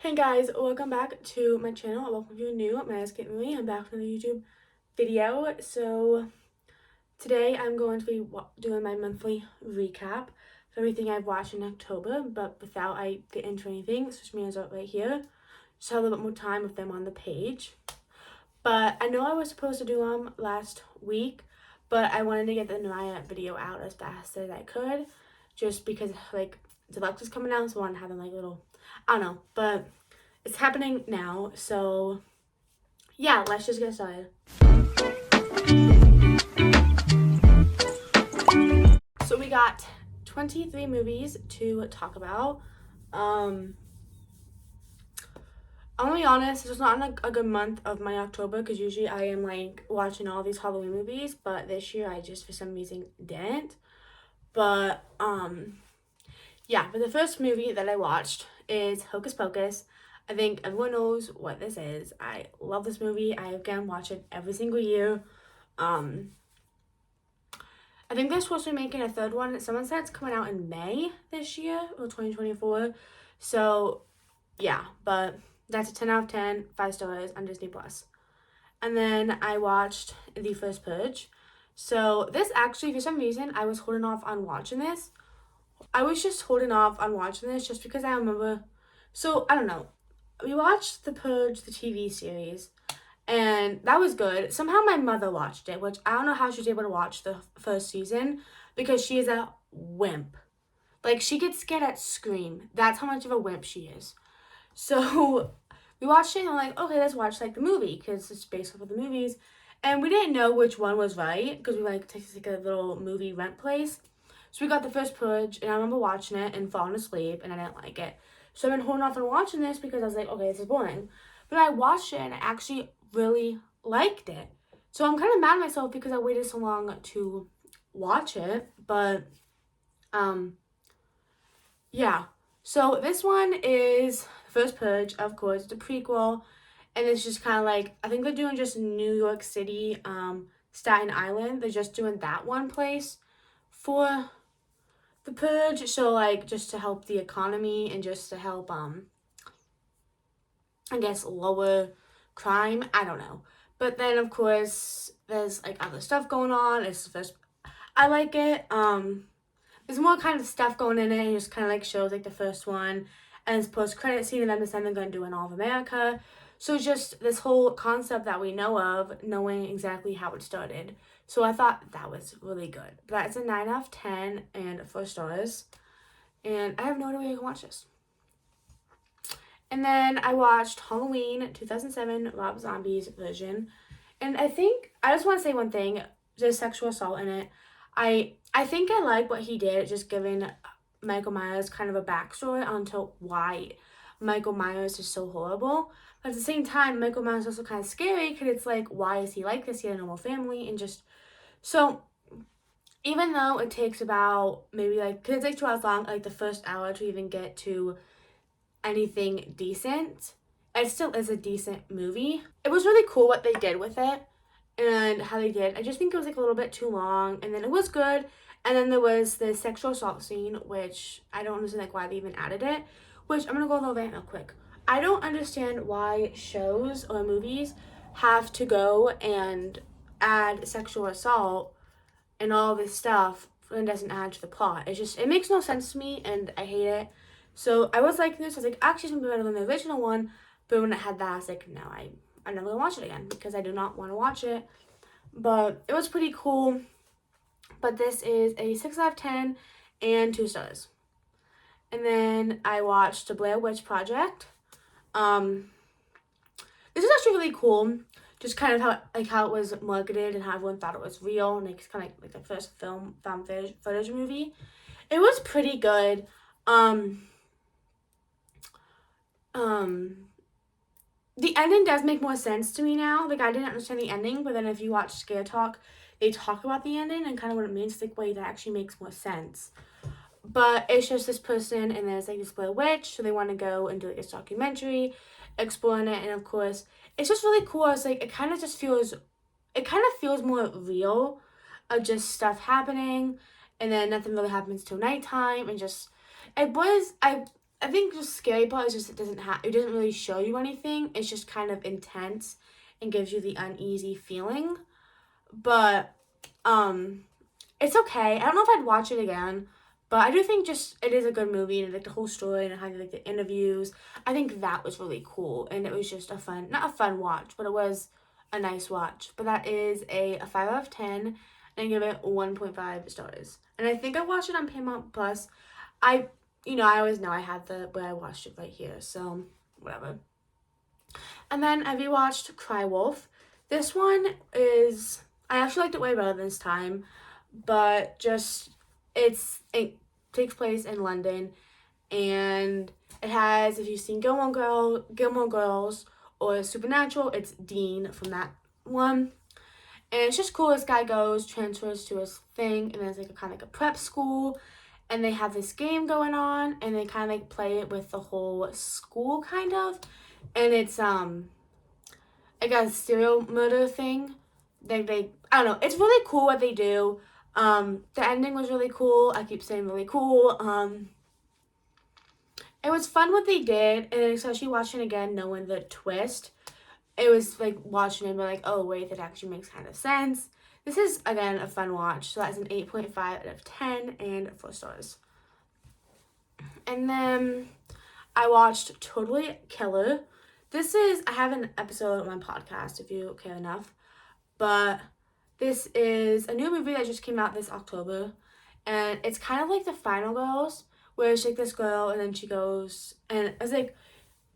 Hey guys, welcome back to my channel. Welcome if you're new. My name is Kate Marie. I'm back with another YouTube video. So today I'm going to be doing my monthly recap of everything I've watched in October, but without I get into anything, switch me out right here. Just have a little bit more time with them on the page. But I know I was supposed to do them last week, but I wanted to get the Naraya video out as fast as I could, just because like Deluxe is coming out, so I want to have them like little, I don't know, but it's happening now, so yeah, let's just get started. So we got 23 movies to talk about. I'm gonna be honest, this was not a good month of my October, because usually I am like watching all these Halloween movies, but this year I just for some reason didn't. But yeah, but the first movie that I watched is Hocus Pocus. I think everyone knows what this is. I love this movie. I again watch it every single year. I think they're supposed to be making a third one. Someone said it's coming out in May this year, or 2024. So yeah, but that's a 10 out of 10, 5 stars on Disney Plus. And then I watched The First Purge. So this actually, for some reason, I was holding off on watching this. I was just holding off on watching this just because I remember. So I don't know. We watched The Purge, the TV series, and that was good. Somehow my mother watched it, which I don't know how she was able to watch the first season, because she is a wimp. Like, she gets scared at Scream. That's how much of a wimp she is. So we watched it and I'm like, okay, let's watch like the movie, because it's based off of the movies. And we didn't know which one was right, because we like took like a little movie rent place. So we got The First Purge, and I remember watching it and falling asleep, and I didn't like it. So I've been holding off on watching this because I was like, okay, this is boring. But I watched it and I actually really liked it. So I'm kind of mad at myself because I waited so long to watch it. But yeah. So this one is First Purge, of course. It's a prequel, and it's just kind of like, I think they're doing just New York City, Staten Island. They're just doing that one place for the purge, so like just to help the economy and just to help I guess lower crime. I don't know. But then of course there's like other stuff going on. It's the first, I like it. There's more kind of stuff going in it, and it just kind of like shows like the first one, and it's post credit scene, and then they're going to do in all of America. So just this whole concept that we know of, knowing exactly how it started. So I thought that was really good. That's a 9 out of 10 and 4 stars. And I have no idea where I can watch this. And then I watched Halloween 2007, Rob Zombie's version. And I just want to say one thing. There's sexual assault in it. I think I like what he did, just giving Michael Myers kind of a backstory onto why Michael Myers is so horrible. But at the same time, Michael Myers is also kind of scary, because it's like, why is he like this? He had a normal family, and just, so even though it takes about maybe like, because it takes 2 hours long, like the first hour to even get to anything decent, it still is a decent movie. It was really cool what they did with it and how they did. I just think it was like a little bit too long, and then it was good. And then there was the sexual assault scene, which I don't understand like why they even added it, which I'm gonna go over that real quick. I don't understand why shows or movies have to go and add sexual assault and all this stuff and doesn't add to the plot. It makes no sense to me, and I hate it. So I was like this. I was like, actually, it's gonna be better than the original one. But when it had that, I was like, no, I'm never gonna watch it again, because I do not want to watch it. But it was pretty cool. But this is a 6 out of 10 and 2 stars. And then I watched The Blair Witch Project. This is actually really cool. Just kind of how it was marketed and how everyone thought it was real, and it's kind of like the first found footage movie. It was pretty good. The ending does make more sense to me now. Like, I didn't understand the ending, but then if you watch Scare Talk, they talk about the ending and kind of what it means. Like, wait, that actually makes more sense. But it's just this person, and there's like this Blair Witch, so they want to go and do like this documentary, exploring it, and of course, it's just really cool. It's like, it kind of feels more real, of just stuff happening, and then nothing really happens till nighttime, and just, I think the scary part is just it doesn't really show you anything. It's just kind of intense and gives you the uneasy feeling. But it's okay. I don't know if I'd watch it again, but I do think just it is a good movie, and like the whole story and how like the interviews. I think that was really cool, and it was just not a fun watch, but it was a nice watch. But that is a 5 out of 10, and I give it 1.5 stars. And I think I watched it on Paramount Plus. I I always know I had where I watched it right here, so whatever. And then I rewatched Cry Wolf. This one is I actually liked it way better this time, but just it takes place in London, and it has, if you've seen Gilmore Girls or Supernatural, it's Dean from that one. And it's just cool. This guy transfers to his thing, and there's like a kind of like a prep school, and they have this game going on, and they kind of like play it with the whole school kind of, and it's like a serial murder thing. They I don't know. It's really cool what they do. The ending was really cool. I keep saying really cool. It was fun what they did, and especially watching again, knowing the twist. It was like watching it and be like, oh wait, that actually makes kind of sense. This is again a fun watch. So that's an 8.5 out of 10 and 4 stars. And then I watched Totally Killer. I have an episode on my podcast if you care enough. But this is a new movie that just came out this October. And it's kind of like The Final Girls, where it's like this girl and then she goes, and it's like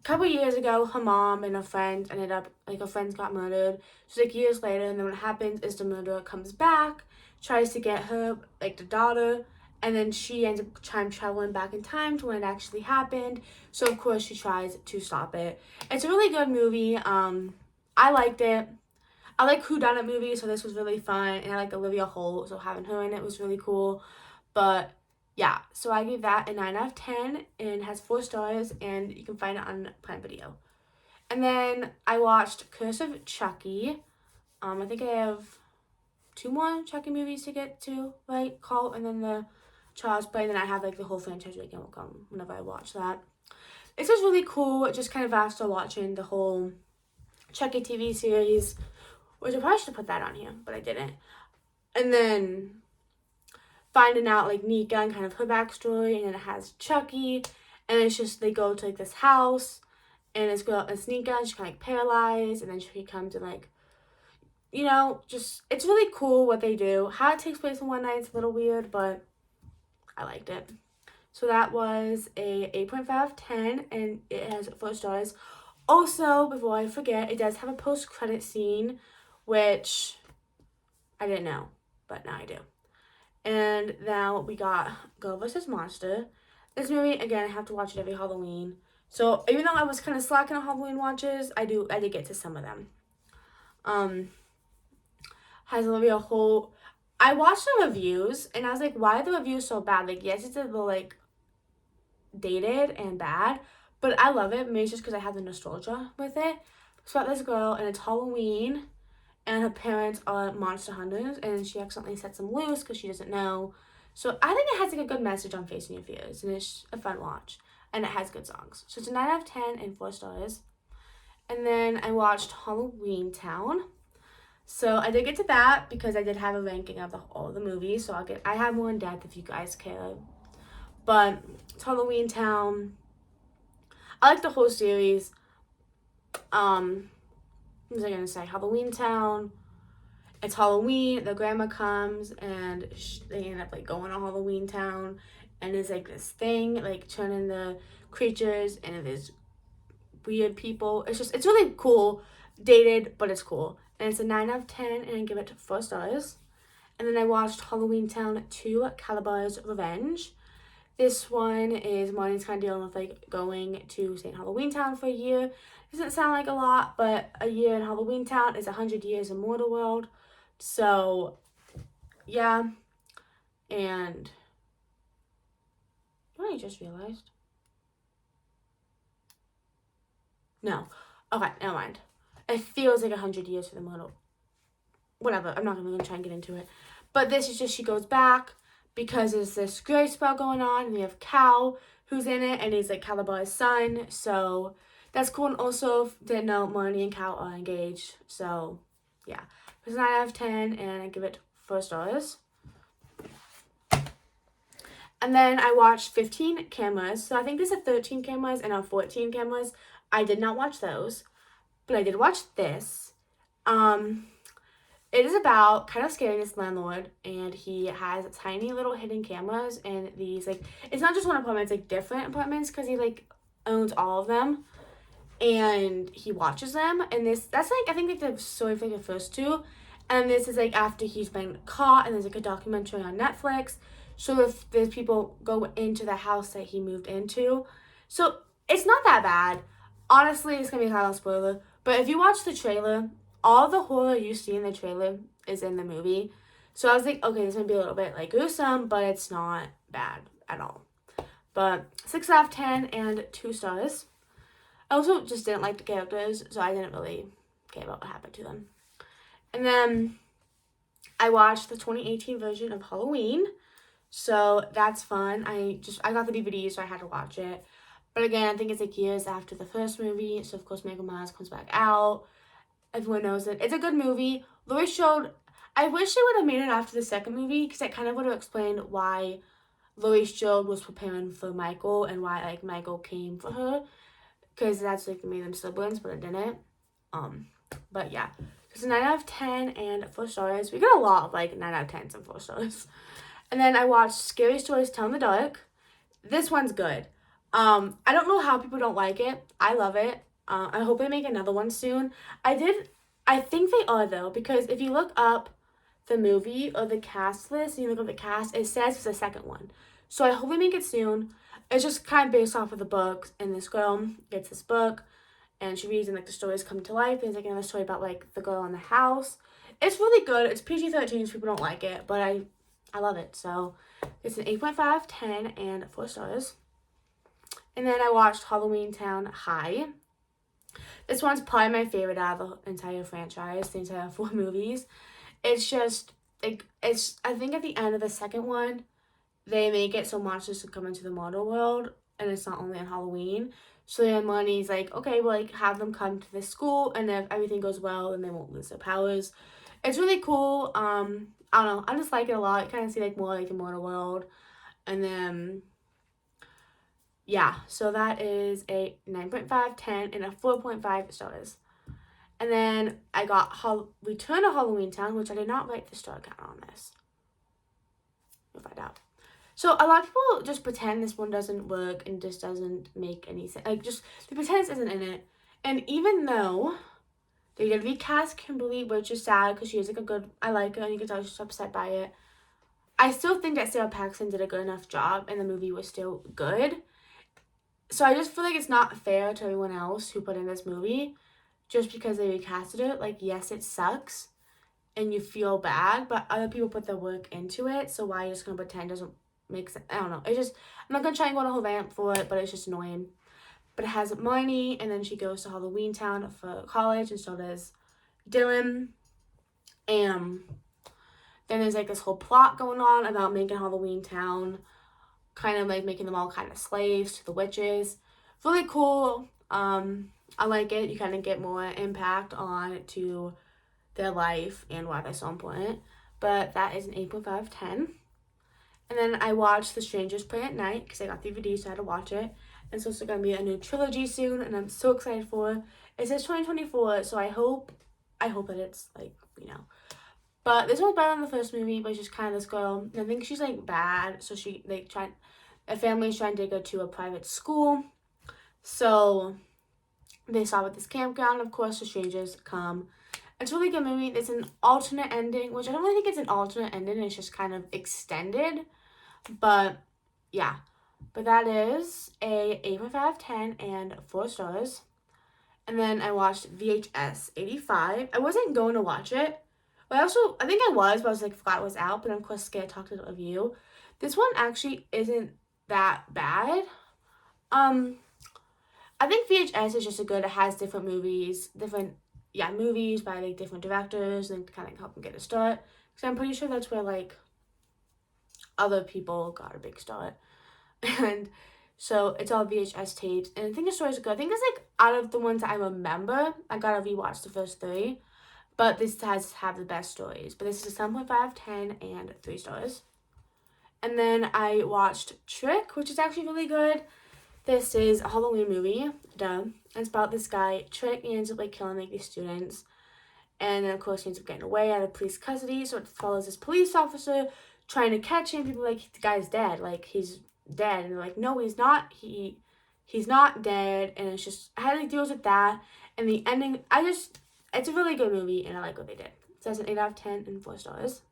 a couple years ago, her mom and her friends her friends got murdered. So like years later, and then what happens is the murderer comes back, tries to get her, like the daughter, and then she ends up time traveling back in time to when it actually happened. So of course she tries to stop it. It's a really good movie. I liked it. I like whodunit movies, so this was really fun, and I like Olivia Holt, so having her in it was really cool. But yeah, so I gave that a 9 out of 10, and has 4 stars, and you can find it on Prime Video. And then I watched Curse of Chucky. I think I have 2 more Chucky movies to get to, right? Cult, and then the Child's Play, and then I have like the whole franchise weekend will come whenever I watch that. This was really cool. It just kind of after watching the whole Chucky TV series, which I probably should have put that on here, but I didn't. And then finding out like Nika and kind of her backstory, and then it has Chucky, and it's just they go to like this house, and it's Nika, and she's kind of like paralyzed, and then Chucky comes and like, just it's really cool what they do. How it takes place in one night, it's a little weird, but I liked it. So that was a 8.5 out of 10, and it has 4 stars. Also, before I forget, it does have a post-credit scene, which I didn't know, but now I do. And now we got Girl vs. Monster. This movie, again, I have to watch it every Halloween. So even though I was kind of slacking on Halloween watches, I did get to some of them. Has Olivia Holt. I watched the reviews, and I was like, why are the reviews so bad? Like, yes, it's a little, like, dated and bad, but I love it. Maybe it's just because I have the nostalgia with it. It's about this girl, and it's Halloween, and her parents are monster hunters, and she accidentally sets them loose because she doesn't know. So I think it has like a good message on facing your fears, and it's a fun watch, and it has good songs. So it's a 9 out of 10 and 4 stars. And then I watched Halloween Town. So I did get to that because I did have a ranking of all the movies. So I have more in depth if you guys care. But it's Halloween Town. I like the whole series. What was I gonna say? Halloween Town. It's Halloween. The grandma comes, and they end up like going to Halloween Town, and it's like this thing like turning the creatures into these weird people. It's really cool, dated, but it's cool. And it's a 9 out of 10, and I give it 4 stars. And then I watched Halloween Town 2: Calabar's Revenge. This one is Marty's kind of dealing with like going to St. Halloween Town for a year. Doesn't sound like a lot, but a year in Halloween Town is 100 years in Mortal World. So, yeah. And what I just realized? No. Okay, never mind. It feels like 100 years for the Mortal. Whatever, I'm not even gonna try and get into it. But this is just she goes back because there's this gray spell going on, and we have Cal, who's in it, and he's like Calabar's son, so that's cool. And also didn't know Marnie and Cal are engaged, so yeah. It's 9 out of 10, and I give it 4 stars. And then I watched 15 cameras. So I think there's a 13 cameras and a 14 cameras. I did not watch those, but I did watch this. It is about kind of scary, this landlord, and he has tiny little hidden cameras in these, like, it's not just one apartment, it's like different apartments, because he like owns all of them, and he watches them. And that's like, I think like the story for like the first 2, and this is like after he's been caught, and there's like a documentary on Netflix. So if there's people go into the house that he moved into, so it's not that bad. Honestly, it's gonna be kind of a spoiler, but if you watch the trailer, all the horror you see in the trailer is in the movie. So I was like, okay, this might be a little bit like gruesome, but it's not bad at all. But 6 out of 10 and 2 stars. I also just didn't like the characters, so I didn't really care about what happened to them. And then I watched the 2018 version of Halloween. So that's fun. I got the DVD, so I had to watch it. But again, I think it's like years after the first movie. So of course Michael Myers comes back out. Everyone knows it. It's a good movie. Laurie Strode, I wish they would have made it after the second movie, because it kind of would have explained why Laurie Strode was preparing for Michael and why like Michael came for her, because that's like made them siblings, but it didn't. But yeah, it's a 9 out of 10 and 4 stars. We got a lot of like 9 out of 10s and 4 stars. And then I watched Scary Stories to Tell in the Dark. This one's good. I don't know how people don't like it. I love it. I hope they make another one soon. I think they are, though, because if you look up the movie or the cast list and you look up the cast, it says it's the second one. So I hope they make it soon. It's just kind of based off of the books, and this girl gets this book, and she reads, and like the stories come to life. There's like another story about like the girl in the house. It's really good. It's PG-13, so people don't like it, but I love it. So it's an 8.5 out of 10 and 4 stars. And then I watched Halloween Town High. This one's probably my favorite out of the entire franchise, the entire 4 movies. It's just, like, I think at the end of the second one, they make it so monsters can come into the mortal world, and it's not only on Halloween. So then Marnie's like, okay, well, like, have them come to this school, and if everything goes well, then they won't lose their powers. It's really cool. I don't know. I just like it a lot. I kind of see, like, more like the mortal world. And then, yeah. So that is a 9.5, 10, and a 4.5 stars. And then I got Return to Halloween Town, which I did not write the star count on this. We'll find out. So a lot of people just pretend this one doesn't work and just doesn't make any sense. Like, just, they pretend this isn't in it. And even though they did recast Kimberly, which is sad because she is like a good, I like her, and you can tell she's upset by it. I still think that Sarah Paxton did a good enough job, and the movie was still good. So I just feel like it's not fair to everyone else who put in this movie just because they recasted it. Like, yes, it sucks, and you feel bad, but other people put their work into it, so why are you just gonna pretend it doesn't make sense? I don't know. It's just, I'm not gonna try and go on a whole rant for it, but it's just annoying. But it has Marnie, and then she goes to Halloween Town for college, and so does Dylan. And then there's like this whole plot going on about making Halloween Town, kind of like making them all kind of slaves to the witches. Really cool. I like it. You kind of get more impact on to their life and why they're so important. But that is an 8.5 out of 10. And then I watched The Strangers Play at Night because I got the DVD, so I had to watch it. And so it's going to be a new trilogy soon, and I'm so excited for it. It says 2024, so I hope that it's like, you know. But this one's better than the first movie, but it's just kind of this girl. I think she's like bad, so she like a family's trying to take her to a private school. So they stop at this campground. Of course, the strangers come. It's a really good movie. It's an alternate ending, which I don't really think it's an alternate ending. It's just kind of extended. But yeah. But that is a 8.5 out of 10 and 4 stars. And then I watched VHS 85. I wasn't going to watch it. But I think I was, but I was like, forgot it was out. But of course, Scared talked to a review. This one actually isn't that bad. I think VHS is just a good, it has different movies, movies by like different directors and kind of help them get a start. Because I'm pretty sure that's where like other people got a big start. And So it's all VHS tapes, and I think the stories are good. I think it's like out of the ones that I remember, I gotta rewatch the first three, but this has have the best stories. But this is a 7.5 out of 10 and 3 stars. And then I watched Trick, which is actually really good. This is a Halloween movie, duh. It's about this guy, Trick, he ends up like killing like these students. And then of course he ends up getting away out of police custody, so it follows this police officer trying to catch him. People are like, the guy's dead, like he's dead. And they're like, no, he's not. He's not dead. And it's just how he deals with that. And the ending, it's a really good movie, and I like what they did. So that's an 8 out of 10 and 4 stars.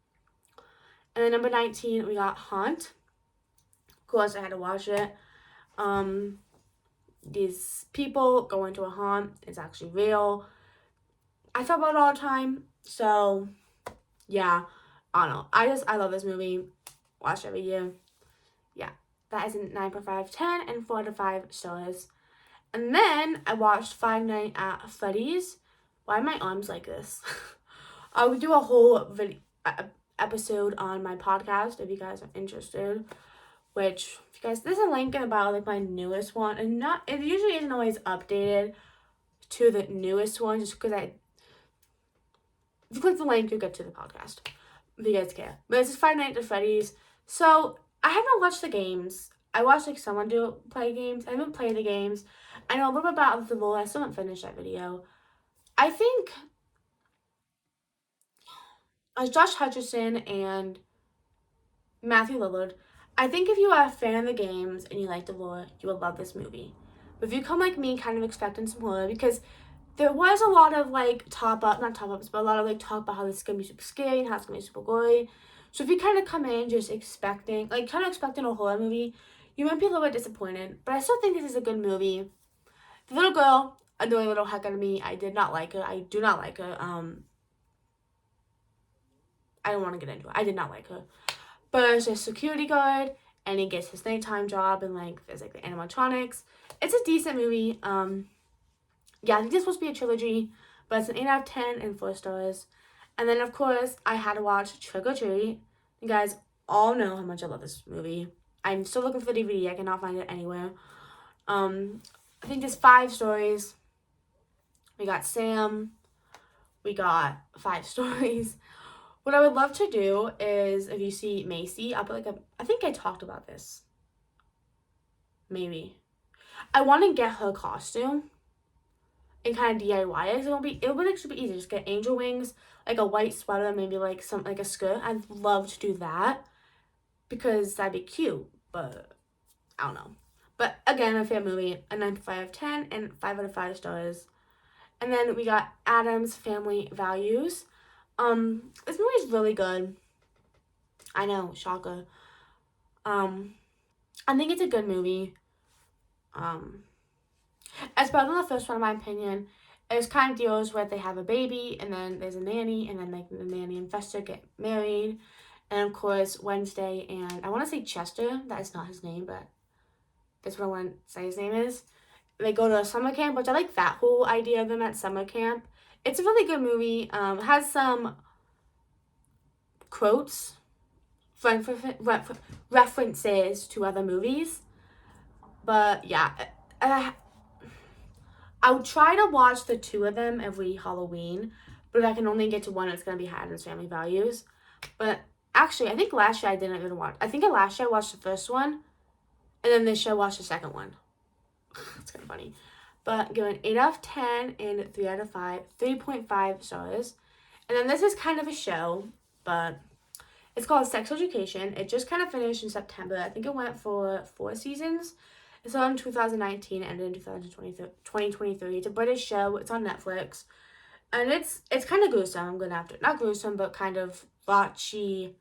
And then number 19, we got Haunt. Of course, I had to watch it. These people go into a haunt. It's actually real. I thought about it all the time. So, yeah. I don't know. I love this movie. Watch it every year. Yeah. That is a 9.5 out of 10 and 4 out of 5 stars. And then I watched Five Nights at Freddy's. Why are my arms like this? I would do a whole episode on my podcast if you guys are interested. Which, if you guys, there's a link in about like my newest one, and it usually isn't always updated to the newest one, just because if you click the link, you'll get to the podcast, if you guys care. But this is Five Nights at Freddy's. So I haven't watched the games. I watched like someone play games. I haven't played the games. I know a little bit about the lore. I still haven't finished that video. I think as Josh Hutcherson and Matthew Lillard, I think if you are a fan of the games and you like the lore, you will love this movie. But if you come like me, kind of expecting some horror, because there was a lot of like not top-ups, but a lot of like talk about how this is going to be super scary and how it's going to be super gory. So if you kind of come in just expecting a horror movie, you might be a little bit disappointed. But I still think this is a good movie. The little girl annoying little heck out of me. I did not like her. I do not like her. I don't want to get into it. I did not like her. But it's a security guard, and he gets his nighttime job, and like there's like the animatronics. It's a decent movie. Yeah, I think it's supposed to be a trilogy, but it's an 8 out of 10 and 4 stars. And then of course I had to watch Trick or Treat. You guys all know how much I love this movie. I'm still looking for the DVD. I cannot find it anywhere. I think there's 5 stories. We got Sam. We got 5 stories. What I would love to do is, if you see Macy, I'll put like I think I talked about this. Maybe. I want to get her costume and kind of DIY it. So it'll be like super easy. Just get angel wings, like a white sweater, maybe like a skirt. I'd love to do that because that'd be cute, but I don't know. But again, a favorite movie, a 9.5 out of 10 and 5 out of 5 stars. And then we got Addams Family Values. This movie is really good. I know, shocker. I think it's a good movie. It's better than the first one, in my opinion. It kind of deals with they have a baby, and then there's a nanny, and then like the nanny and Fester get married, and of course Wednesday and I want to say Chester. That is not his name, but that's what I want to say his name is. They go to a summer camp, which I like that whole idea of them at summer camp. It's a really good movie. It has some quotes, references to other movies. But yeah, I would try to watch the 2 of them every Halloween. But if I can only get to one, it's going to be Addams Family Values. But actually, I think last year I didn't even watch. I think last year I watched the first one. And then this year I watched the second one. It's kind of funny. But give it 8 out of 10 and 3 out of 5. 3.5 stars. And then this is kind of a show, but it's called Sex Education. It just kind of finished in September. I think it went for 4 seasons. It's on 2019, ended in 2023. It's a British show. It's on Netflix. And it's kind of gruesome. I'm going to have to, not gruesome, but kind of raunchy,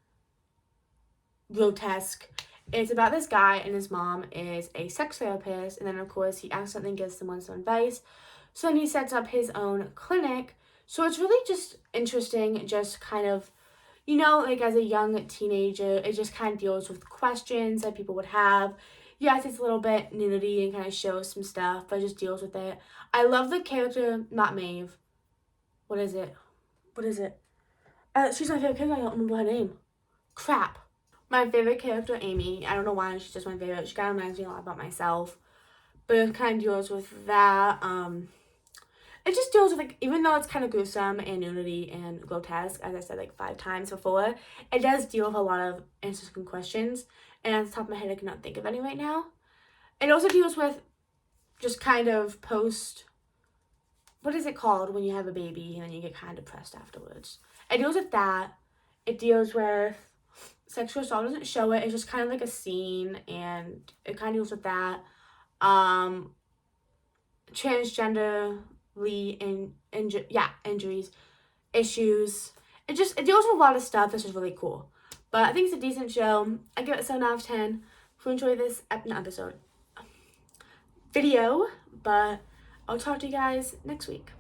grotesque. It's about this guy, and his mom is a sex therapist, and then of course he accidentally gives someone some advice, so then he sets up his own clinic. So it's really just interesting, just kind of, like as a young teenager, it just kind of deals with questions that people would have. Yes, it's a little bit nudity and kind of shows some stuff, but it just deals with it. I love the character, not Maeve. What is it? She's my favorite character. I don't remember her name. Crap. My favorite character, Amy. I don't know why, she's just my favorite. She kind of reminds me a lot about myself. But it kind of deals with that. It just deals with, like, even though it's kind of gruesome and nudity and grotesque, as I said like 5 times before, it does deal with a lot of interesting questions. And at the top of my head, I cannot think of any right now. It also deals with just kind of what is it called when you have a baby and then you get kind of depressed afterwards? It deals with that. It deals with sexual assault. Doesn't show it. It's just kind of like a scene, and it kind of deals with that. Transgenderly injuries, issues. It deals with a lot of stuff. This is really cool. But I think it's a decent show. I give it a 7 out of 10. If you enjoy this video, but I'll talk to you guys next week.